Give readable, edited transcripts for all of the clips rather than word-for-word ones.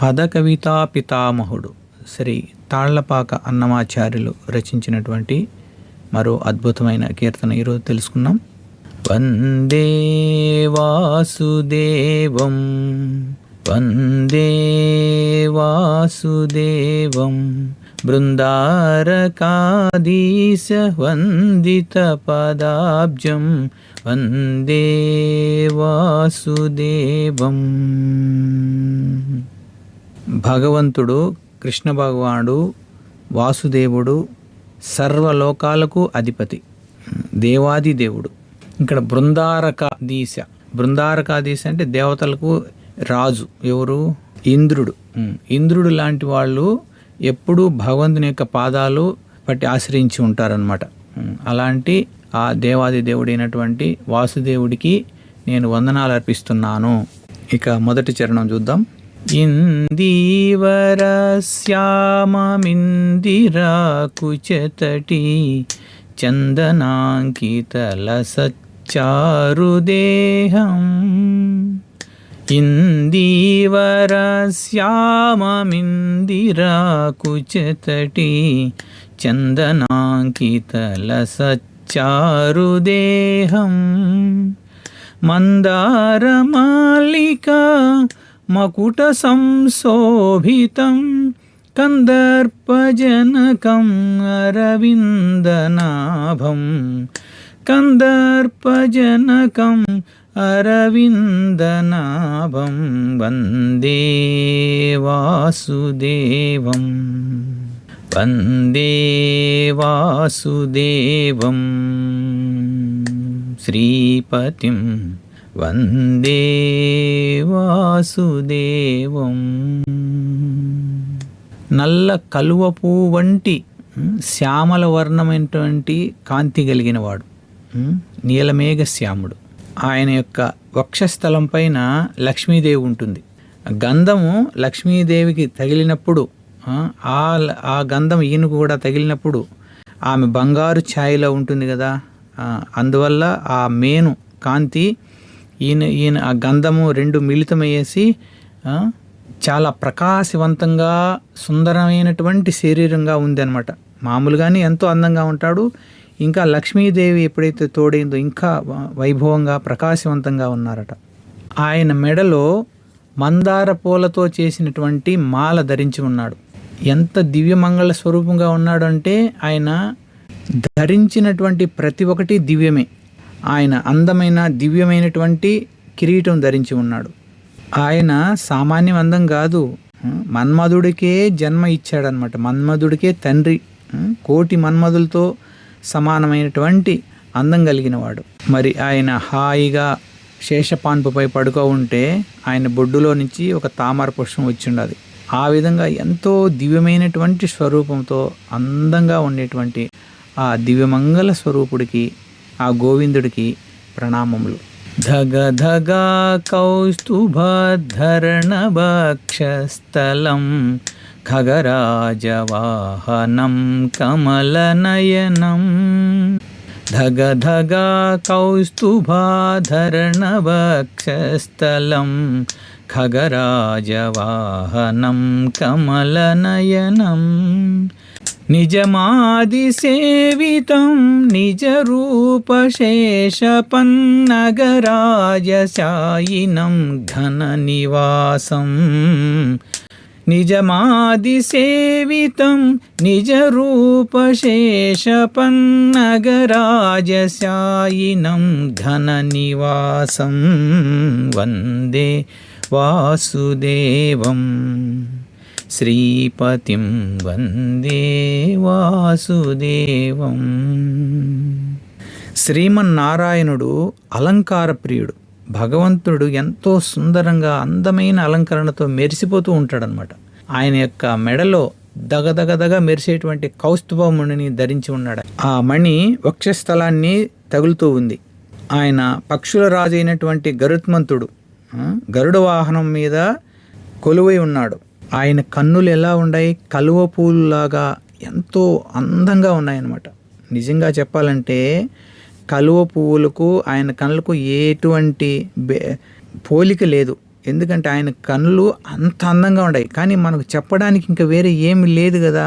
పద కవితా పితామహుడు శ్రీ తాళ్లపాక అన్నమాచార్యులు రచించినటువంటి మరో అద్భుతమైన కీర్తన ఈరోజు తెలుసుకున్నాం. వందే వాసుదేవం వందే వాసుదేవం బృందారకాధీశ వందిత పదాబ్జం వందే వాసుదేవం. భగవంతుడు కృష్ణ భగవానుడు వాసుదేవుడు సర్వలోకాలకు అధిపతి, దేవాది దేవుడు. ఇక్కడ బృందారకాధీశ అంటే దేవతలకు రాజు. ఎవరు? ఇంద్రుడు. ఇంద్రుడు లాంటి వాళ్ళు ఎప్పుడూ భగవంతుని యొక్క పాదాలు పట్టి ఆశ్రయించి ఉంటారనమాట. అలాంటి ఆ దేవాది దేవుడైనటువంటి వాసుదేవుడికి నేను వందనాలు అర్పిస్తున్నాను. ఇక మొదటి చరణం చూద్దాం. ఇందీవరశ్యామమిందిరాకుచతటి చందనాంకితలసచ్చారుదేహం ఇందీవరశ్యామమిందిరాకుచతటి చందనాంకితలసచ్చారుదేహం మందారమాలికా మకుట సంశోభితం కందర్పజనకం అరవిందనాభం కందర్పజనకం అరవిందనాభం వందే వాసుదేవం వందే వాసుదేవం శ్రీపతిం వందే వాసుదేవం. నల్ల కలువ పువ్వు వంటి శ్యామల వర్ణమైనటువంటి కాంతి కలిగిన వాడు, నీలమేఘ శ్యాముడు. ఆయన యొక్క వక్షస్థలం పైన లక్ష్మీదేవి ఉంటుంది. గంధము లక్ష్మీదేవికి తగిలినప్పుడు ఆ గంధం ఈయనకు కూడా తగిలినప్పుడు ఆమె బంగారు ఛాయలో ఉంటుంది కదా. అందువల్ల ఆ మేను కాంతి ఈయన ఆ గంధము రెండు మిళితమయ్యేసి చాలా ప్రకాశవంతంగా సుందరమైనటువంటి శరీరంగా ఉంది అనమాట. మామూలుగానే ఎంతో అందంగా ఉంటాడు. ఇంకా లక్ష్మీదేవి ఎప్పుడైతే తోడైందో ఇంకా వైభవంగా ప్రకాశవంతంగా ఉన్నారట. ఆయన మెడలో మందార పూలతో చేసినటువంటి మాల ధరించి ఉన్నాడు. ఎంత దివ్యమంగళ స్వరూపంగా ఉన్నాడు అంటే ఆయన ధరించినటువంటి ప్రతి ఒక్కటి దివ్యమే. ఆయన అందమైన దివ్యమైనటువంటి కిరీటం ధరించి ఉన్నాడు. ఆయన సామాన్యం అందం కాదు, మన్మధుడికే జన్మ ఇచ్చాడనమాట. మన్మధుడికే తండ్రి, కోటి మన్మధులతో సమానమైనటువంటి అందం కలిగిన వాడు. మరి ఆయన హాయిగా శేషపాన్పుపై పడుకో ఉంటే ఆయన బొడ్డులో నుంచి ఒక తామర పుష్పం వచ్చిండది. ఆ విధంగా ఎంతో దివ్యమైనటువంటి స్వరూపంతో అందంగా ఉండేటువంటి ఆ దివ్యమంగళ స్వరూపుడికి, ఆ గోవిందుడికి ప్రణామములు. ధగ ధగ కౌస్తుభధరణ భక్షస్థలం ఖగరాజవాహనం కమలనయనం ధగ ధగ కౌస్తుభధరణ భక్షస్థలం ఖగరాజవాహనం కమలనయనం నిజమాదిసేవితం నిజరూపశేషపన్నగరాజశాయినం ఘననివాసం నిజమాదిసేవితం నిజరూపశేషపన్నగరాజశాయినం ఘననివాసం వందే వాసుదేవం శ్రీపతిం వందే వాసుదేవం. శ్రీమన్నారాయణుడు అలంకార ప్రియుడు. భగవంతుడు ఎంతో సుందరంగా అందమైన అలంకరణతో మెరిసిపోతూ ఉంటాడనమాట. ఆయన యొక్క మెడలో దగదగదగ మెరిసేటువంటి కౌస్తుభ మణిని ధరించి ఉన్నాడు. ఆ మణి వక్షస్థలాన్ని తగులుతూ ఉంది. ఆయన పక్షుల రాజు అయినటువంటి గరుత్మంతుడు గరుడ వాహనం మీద కొలువై ఉన్నాడు. ఆయన కన్నులు ఎలా ఉన్నాయి? కలువ పూలులాగా ఎంతో అందంగా ఉన్నాయన్నమాట. నిజంగా చెప్పాలంటే కలువ పువ్వులకు ఆయన కళ్ళకు ఎటువంటి పోలిక లేదు. ఎందుకంటే ఆయన కళ్ళు అంత అందంగా ఉన్నాయి, కానీ మనకు చెప్పడానికి ఇంకా వేరే ఏమి లేదు కదా.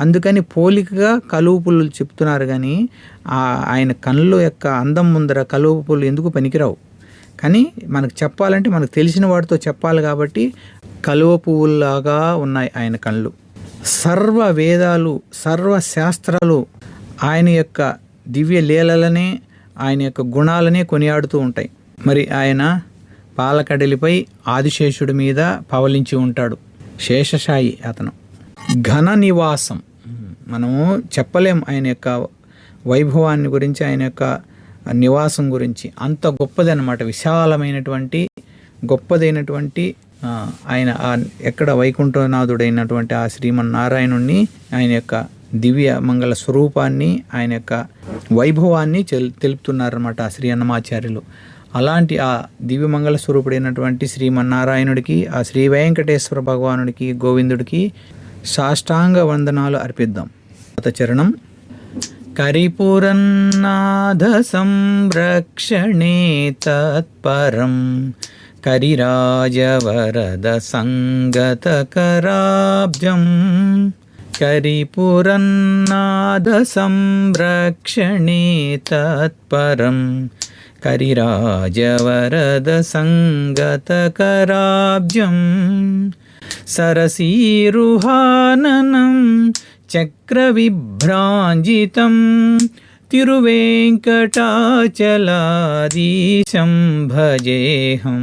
అందుకని పోలికగా కలువ పుల్లలు చెప్తున్నారు, కానీ ఆయన కళ్ళు యొక్క అందం ముందర కలువ పుల్లు ఎందుకు పనికిరావు. కానీ మనకు చెప్పాలంటే మనకు తెలిసిన వాటితో చెప్పాలి కాబట్టి కలువ పువ్వుల్లాగా ఉన్నాయి ఆయన కళ్ళు. సర్వ వేదాలు, సర్వ శాస్త్రాలు ఆయన యొక్క దివ్య లీలలనే, ఆయన యొక్క గుణాలనే కొనియాడుతూ ఉంటాయి. మరి ఆయన పాలకడలిపై ఆదిశేషుడి మీద పవలించి ఉంటాడు. శేషశాయి అతను. ఘన నివాసం, మనము చెప్పలేం ఆయన యొక్క వైభవాన్ని గురించి, ఆయన యొక్క నివాసం గురించి. అంత గొప్పదన్నమాట, విశాలమైనటువంటి గొప్పదైనటువంటి ఆయన ఎక్కడ వైకుంఠనాథుడైనటువంటి ఆ శ్రీమన్నారాయణుణ్ణి, ఆయన యొక్క దివ్య మంగళ స్వరూపాన్ని, ఆయన యొక్క వైభవాన్ని తెలుపుతున్నారన్నమాట ఆ శ్రీ అన్నమాచార్యులు. అలాంటి ఆ దివ్యమంగళ స్వరూపుడైనటువంటి శ్రీమన్నారాయణుడికి, ఆ శ్రీ వెంకటేశ్వర భగవానుడికి, గోవిందుడికి సాష్టాంగ వందనాలు అర్పిద్దాం. చరణం. కరిపురన్నాథ సంరక్షణే తత్పరం కరిరాజవరద సంగత కరాబ్జం. కరిపురన్నాథ సంరక్షణే తత్పరం కరిరాజవరద సంగత కరాబ్జం. సరసీరుహాననం చక్రవిభ్రాంజితం తిరువేంకటాచలాదీశం భజేహం.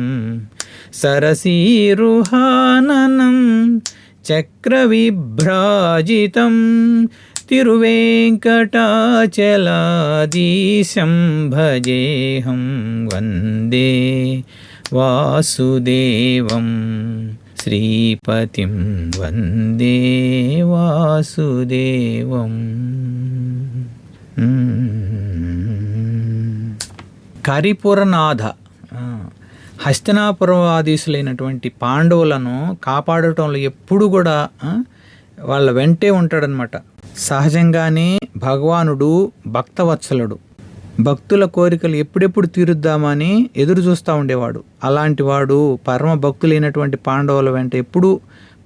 సరసీరుహాననం చక్రవిభ్రాజితం తిరువేంకటాచలాదీశం భజేహం. వందే వాసుదేవం శ్రీపతిం వందే వాసుదేవం. కరిపురనాథ, హస్తినాపురవాదీసులైనటువంటి పాండవులను కాపాడటంలో ఎప్పుడు కూడా వాళ్ళ వెంటే ఉంటాడనమాట. సహజంగానే భగవానుడు భక్తవత్సలుడు, భక్తుల కోరికలు ఎప్పుడెప్పుడు తీరుద్దామని ఎదురు చూస్తూ ఉండేవాడు. అలాంటి వాడు పరమ భక్తులైనటువంటి పాండవుల వెంట ఎప్పుడు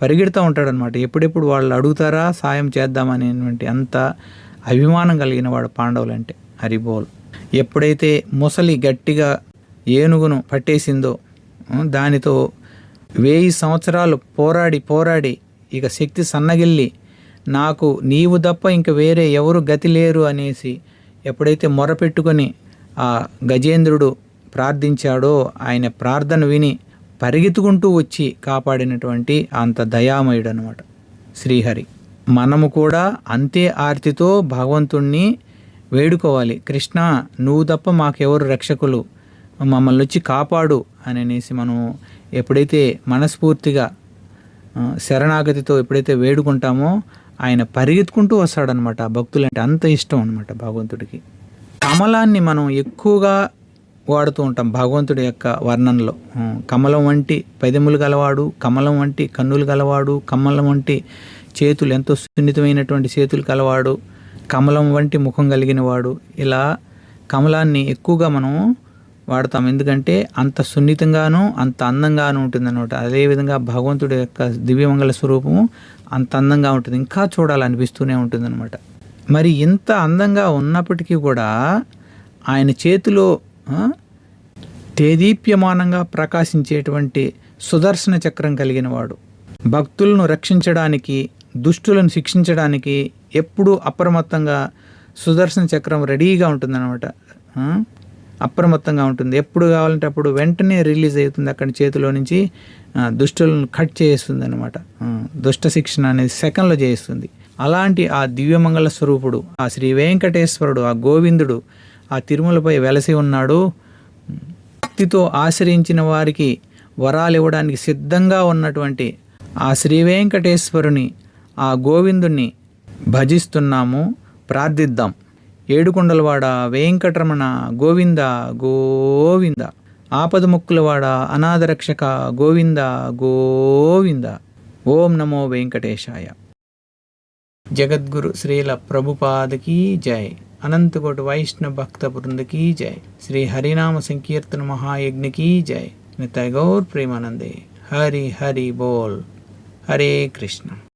పరిగెడుతూ ఉంటాడనమాట. ఎప్పుడెప్పుడు వాళ్ళు అడుగుతారా సాయం చేద్దామనేటువంటి అంత అభిమానం కలిగిన వాడు పాండవులంటే. హరిబోల్. ఎప్పుడైతే ముసలి గట్టిగా ఏనుగును పట్టేసిందో, దానితో 1000 సంవత్సరాలు పోరాడి ఇక శక్తి సన్నగిల్లి, నాకు నీవు తప్ప ఇంక వేరే ఎవరు గతి లేరు అనేసి ఎప్పుడైతే మొరపెట్టుకొని ఆ గజేంద్రుడు ప్రార్థించాడో, ఆయన ప్రార్థన విని పరిగెత్తుకుంటూ వచ్చి కాపాడినటువంటి అంత దయామయుడు అనమాట శ్రీహరి. మనము కూడా అంతే ఆర్తితో భగవంతుణ్ణి వేడుకోవాలి. కృష్ణ, నువ్వు తప్ప మాకెవరు రక్షకులు, మమ్మల్ని వచ్చి కాపాడు అని అనేసి మనం ఎప్పుడైతే మనస్ఫూర్తిగా శరణాగతితో ఎప్పుడైతే వేడుకుంటామో ఆయన పరిగెత్తుకుంటూ వస్తాడనమాట. ఆ భక్తులంటే అంత ఇష్టం అనమాట భగవంతుడికి. కమలాన్ని మనం ఎక్కువగా వాడుతూ ఉంటాం భగవంతుడి యొక్క వర్ణనలో. కమలం వంటి పెదములు గలవాడు, కమలం వంటి కన్నులు గలవాడు, కమలం వంటి చేతులు, ఎంతో సున్నితమైనటువంటి చేతులు కలవాడు, కమలం వంటి ముఖం కలిగిన వాడు. ఇలా కమలాన్ని ఎక్కువగా మనం వాడతాం, ఎందుకంటే అంత సున్నితంగాను అంత అందంగాను ఉంటుందన్నమాట. అదేవిధంగా భగవంతుడి యొక్క దివ్యమంగళ స్వరూపము అంత అందంగా ఉంటుంది, ఇంకా చూడాలనిపిస్తూనే ఉంటుందన్నమాట. మరి ఇంత అందంగా ఉన్నప్పటికీ కూడా ఆయన చేతిలో తేదీప్యమానంగా ప్రకాశించేటువంటి సుదర్శన చక్రం కలిగిన వాడు. భక్తులను రక్షించడానికి, దుష్టులను శిక్షించడానికి ఎప్పుడూ అప్రమత్తంగా సుదర్శన చక్రం రెడీగా ఉంటుందన్నమాట. అప్రమత్తంగా ఉంటుంది, ఎప్పుడు కావాలంటే అప్పుడు వెంటనే రిలీజ్ అవుతుంది అక్కడి చేతిలో నుంచి, దుష్టులను కట్ చేస్తుంది అనమాట. దుష్ట శిక్షణ అనేది సెకండ్లో చేస్తుంది. అలాంటి ఆ దివ్యమంగళ స్వరూపుడు, ఆ శ్రీ వెంకటేశ్వరుడు, ఆ గోవిందుడు ఆ తిరుమలపై వెలసి ఉన్నాడు. భక్తితో ఆశ్రయించిన వారికి వరాలు ఇవ్వడానికి సిద్ధంగా ఉన్నటువంటి ఆ శ్రీ వెంకటేశ్వరుని, ఆ గోవిందుణ్ణి భజిస్తున్నాము, ప్రార్థిద్దాం. ఏడుకొండలవాడ వెంకటరమణ గోవింద గోవింద, ఆపదముక్కులవాడ అనాథరక్షక గోవింద గోవింద. ఓం నమో వెంకటేశాయ. జగద్గురు శ్రీల ప్రభుపాదకి జై. అనంతకోటి వైష్ణవ భక్త బృందకి జై. శ్రీ హరినామ సంకీర్తన మహాయజ్ఞకి జై. నితాయ్ గౌర్ ప్రేమానందే. హరి హరి బోల్. హరే కృష్ణ.